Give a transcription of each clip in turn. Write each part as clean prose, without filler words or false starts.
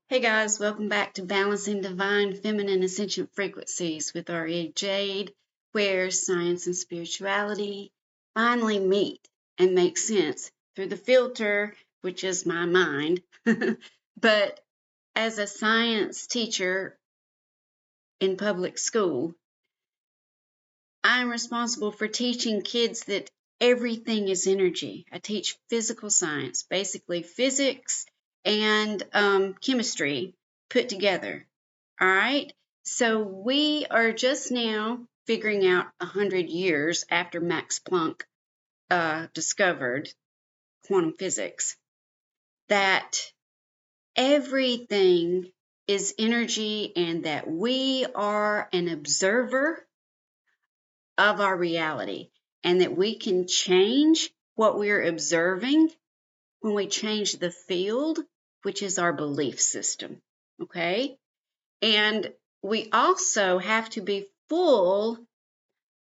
Hey guys, welcome back to Balancing Divine Feminine Ascension Frequencies with R.E. Jade, where science and spirituality finally meet and make sense through the filter, which is my mind. But as a science teacher in public school, I'm responsible for teaching kids that everything is energy. I teach physical science, basically physics and chemistry put together. All right. So we are just now figuring out 100 years after Max Planck discovered quantum physics that everything is energy and that we are an observer of our reality and that we can change what we're observing when we change the field, which is our belief system. Okay. And we also have to be full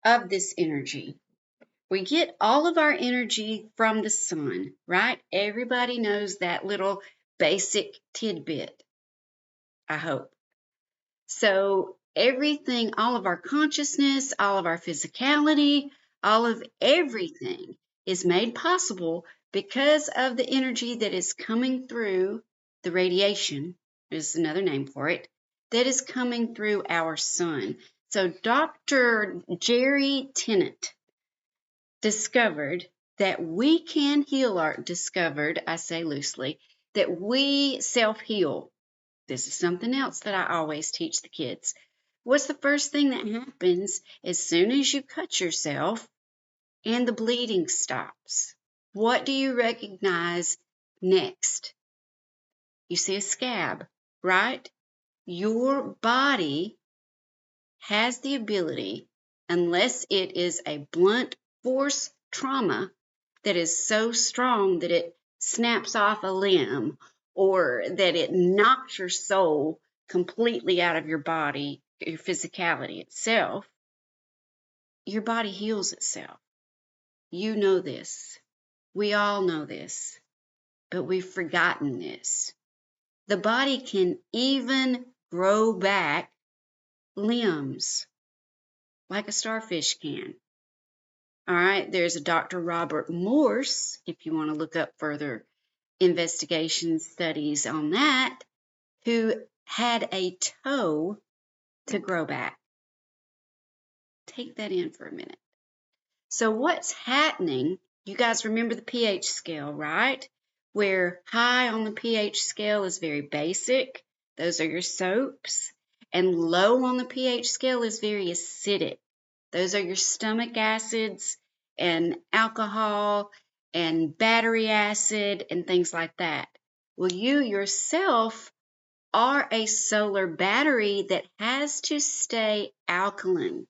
of this energy. We get all of our energy from the sun, right? Everybody knows that little basic tidbit, I hope. So everything, all of our consciousness, all of our physicality, all of everything is made possible because of the energy that is coming through the radiation, is another name for it, that is coming through our sun. So Dr. Jerry Tenant discovered that we can heal I say loosely, that we self-heal. This is something else that I always teach the kids. What's the first thing that happens as soon as you cut yourself and the bleeding stops? What do you recognize next? You see a scab, right? Your body has the ability, unless it is a blunt force trauma that is so strong that it snaps off a limb or that it knocks your soul completely out of your body, your physicality itself, your body heals itself. You know this. We all know this, but we've forgotten this. The body can even grow back limbs like a starfish can. All right, there's a Dr. Robert Morse, if you want to look up further investigations, studies on that, who had a toe to grow back. Take that in for a minute. So what's happening, you guys remember the pH scale, right? Where high on the pH scale is very basic. Those are your soaps. And low on the pH scale is very acidic. Those are your stomach acids and alcohol and battery acid and things like that. Well, you yourself are a solar battery that has to stay alkaline.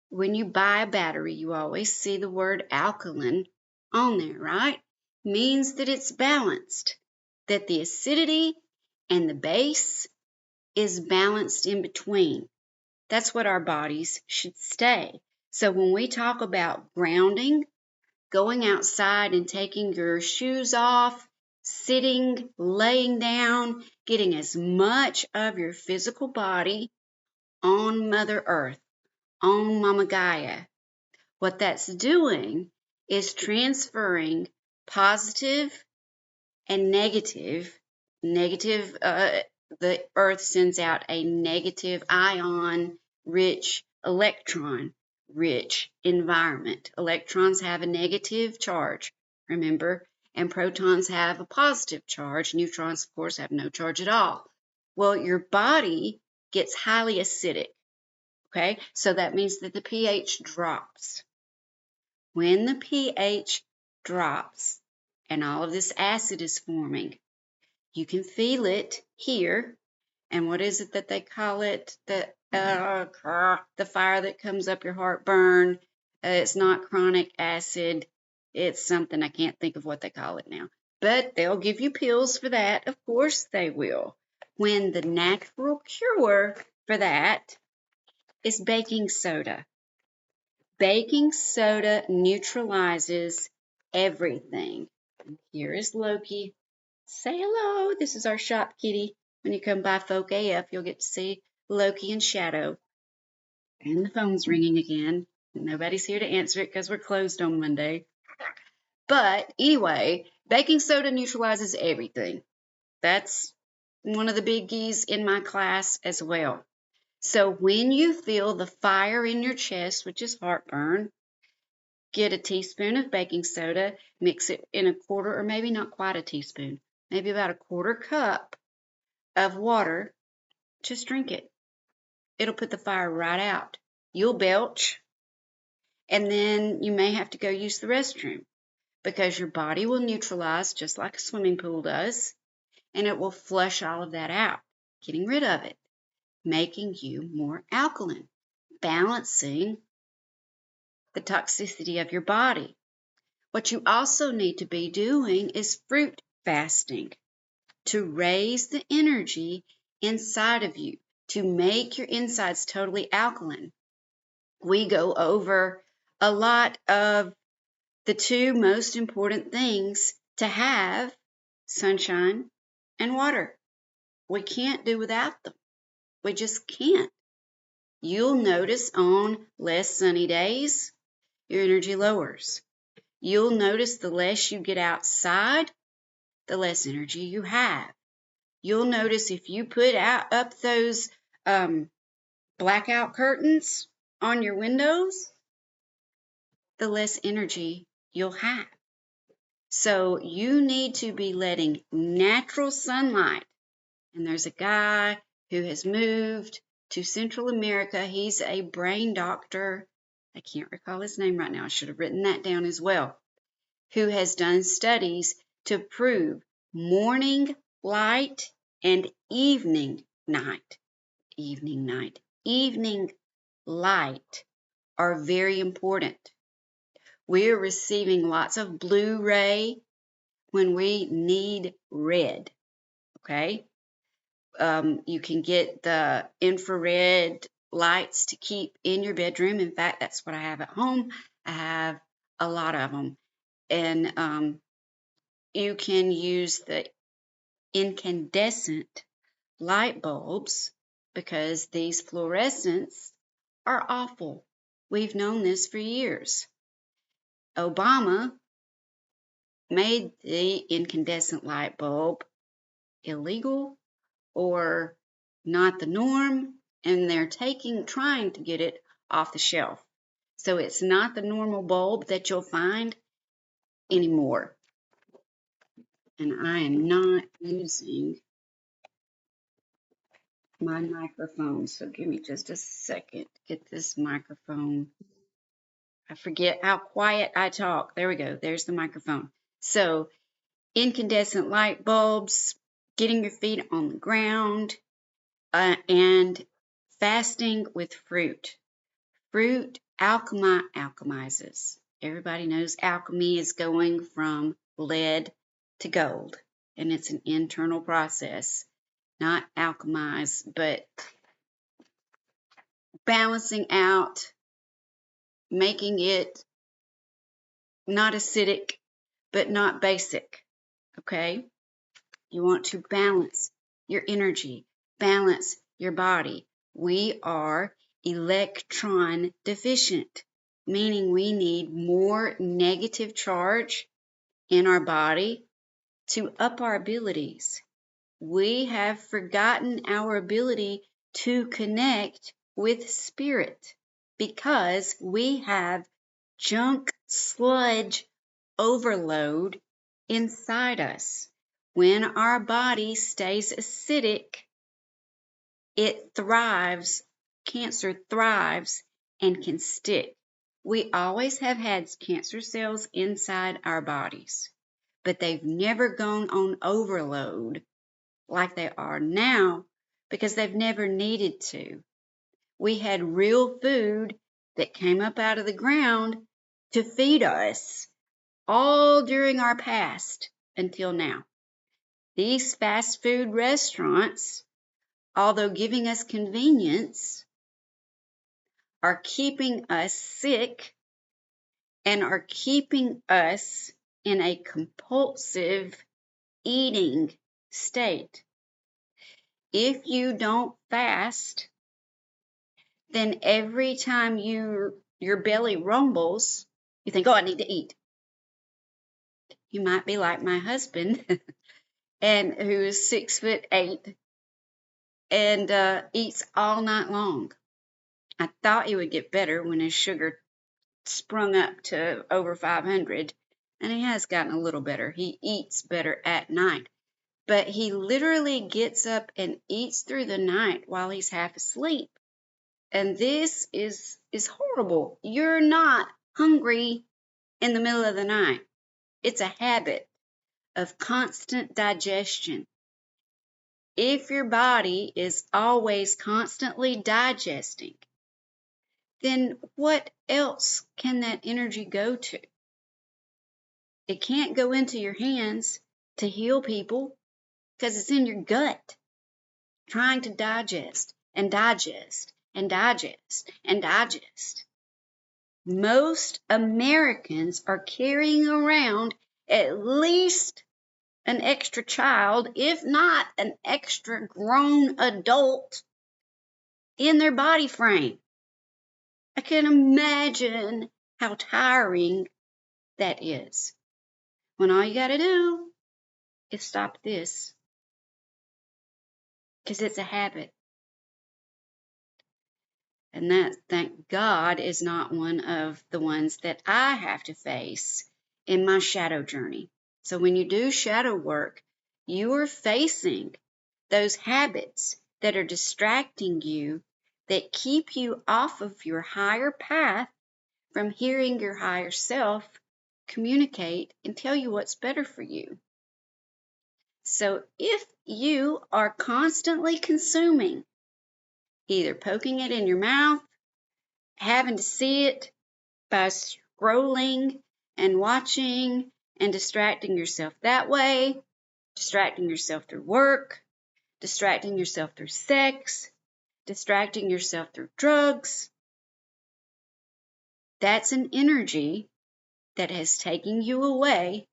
When you buy a battery, you always see the word alkaline on there, right? Means that it's balanced, that the acidity and the base is balanced in between. That's what our bodies should stay. So when we talk about grounding, going outside and taking your shoes off, sitting, laying down, getting as much of your physical body on Mother Earth, on Mama Gaia, what that's doing is transferring positive and negative. The Earth sends out a negative ion-rich, electron-rich environment. Electrons have a negative charge, remember, and protons have a positive charge. Neutrons, of course, have no charge at all. Well, your body gets highly acidic, okay? So that means that the pH drops. When the pH drops and all of this acid is forming, you can feel it here. And what is it that they call it? The fire that comes up your heartburn. It's not chronic acid. It's something, I can't think of what they call it now. But they'll give you pills for that. Of course they will. When the natural cure for that is baking soda. Baking soda neutralizes everything. And here is Loki. Say hello. This is our shop kitty. When you come by Folk AF, you'll get to see Loki and Shadow. And the phone's ringing again. Nobody's here to answer it because we're closed on Monday. But anyway, baking soda neutralizes everything. That's one of the biggies in my class as well. So when you feel the fire in your chest, which is heartburn, get a teaspoon of baking soda, mix it in a quarter, or maybe not quite a teaspoon, maybe about a quarter cup of water. Just drink it. It'll put the fire right out. You'll belch, and then you may have to go use the restroom because your body will neutralize just like a swimming pool does, and it will flush all of that out, getting rid of it, making you more alkaline, balancing the toxicity of your body. What you also need to be doing is fruit fasting to raise the energy inside of you, to make your insides totally alkaline. We go over a lot of the two most important things to have: sunshine and water. We can't do without them. We just can't. You'll notice on less sunny days, your energy lowers. You'll notice the less you get outside, the less energy you have. You'll notice if you put up those blackout curtains on your windows, the less energy you'll have. So you need to be letting natural sunlight. And there's a guy who has moved to Central America. He's a brain doctor. I can't recall his name right now. I should have written that down as well. Who has done studies to prove morning light and evening light are very important. We're receiving lots of blue ray when we need red, okay? You can get the infrared lights to keep in your bedroom. In fact, that's what I have at home. I have a lot of them. And you can use the incandescent light bulbs because these fluorescents are awful. We've known this for years. Obama made the incandescent light bulb illegal or not the norm, and they're trying to get it off the shelf. So it's not the normal bulb that you'll find anymore. And I am not using my microphone, so give me just a second to get this microphone. I forget how quiet I talk. There we go. There's the microphone. So incandescent light bulbs, getting your feet on the ground, and fasting with fruit. Fruit alchemizes. Everybody knows alchemy is going from lead to gold, and it's an internal process. Not alchemize, but balancing out, making it not acidic, but not basic, okay? You want to balance your energy, balance your body. We are electron deficient, meaning we need more negative charge in our body to up our abilities. We have forgotten our ability to connect with spirit because we have junk sludge overload inside us. When our body stays acidic, it thrives, cancer thrives and can stick. We always have had cancer cells inside our bodies, but they've never gone on overload like they are now because they've never needed to. We had real food that came up out of the ground to feed us all during our past until now. These fast food restaurants, although giving us convenience, are keeping us sick and are keeping us in a compulsive eating state. If you don't fast, then every time your belly rumbles, you think, oh, I need to eat. You might be like my husband, and who is 6'8" and eats all night long. I thought he would get better when his sugar sprung up to over 500, and he has gotten a little better. He eats better at night, but he literally gets up and eats through the night while he's half asleep. And this is horrible. You're not hungry in the middle of the night. It's a habit of constant digestion. If your body is always constantly digesting, then what else can that energy go to? It can't go into your hands to heal people because it's in your gut, trying to digest and digest and digest and digest. Most Americans are carrying around at least an extra child, if not an extra grown adult, in their body frame. I can imagine how tiring that is, when all you got to do is stop this, because it's a habit. And that, thank God, is not one of the ones that I have to face in my shadow journey. So when you do shadow work, you are facing those habits that are distracting you, that keep you off of your higher path from hearing your higher self communicate and tell you what's better for you. So if you are constantly consuming, either poking it in your mouth, having to see it by scrolling and watching and distracting yourself that way, distracting yourself through work, distracting yourself through sex, distracting yourself through drugs, that's an energy that has taken you away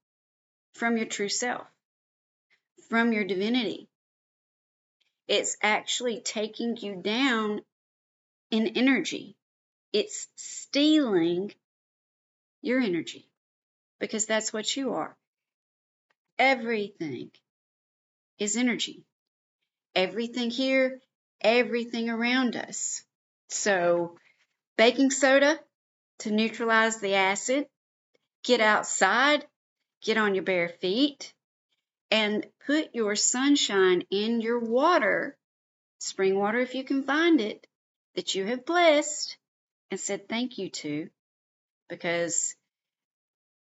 from your true self, from your divinity. It's actually taking you down in energy. It's stealing your energy, because that's what you are. Everything is energy. Everything here, everything around us. So, baking soda to neutralize the acid. Get outside, get on your bare feet, and put your sunshine in your water, spring water if you can find it, that you have blessed and said thank you to, because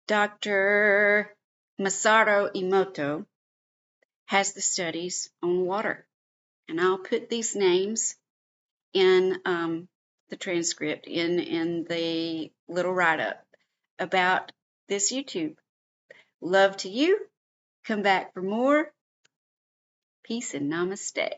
Dr. Masaru Emoto has the studies on water. And I'll put these names in the transcript, in the little write-up about this YouTube. Love to you. Come back for more. Peace and namaste.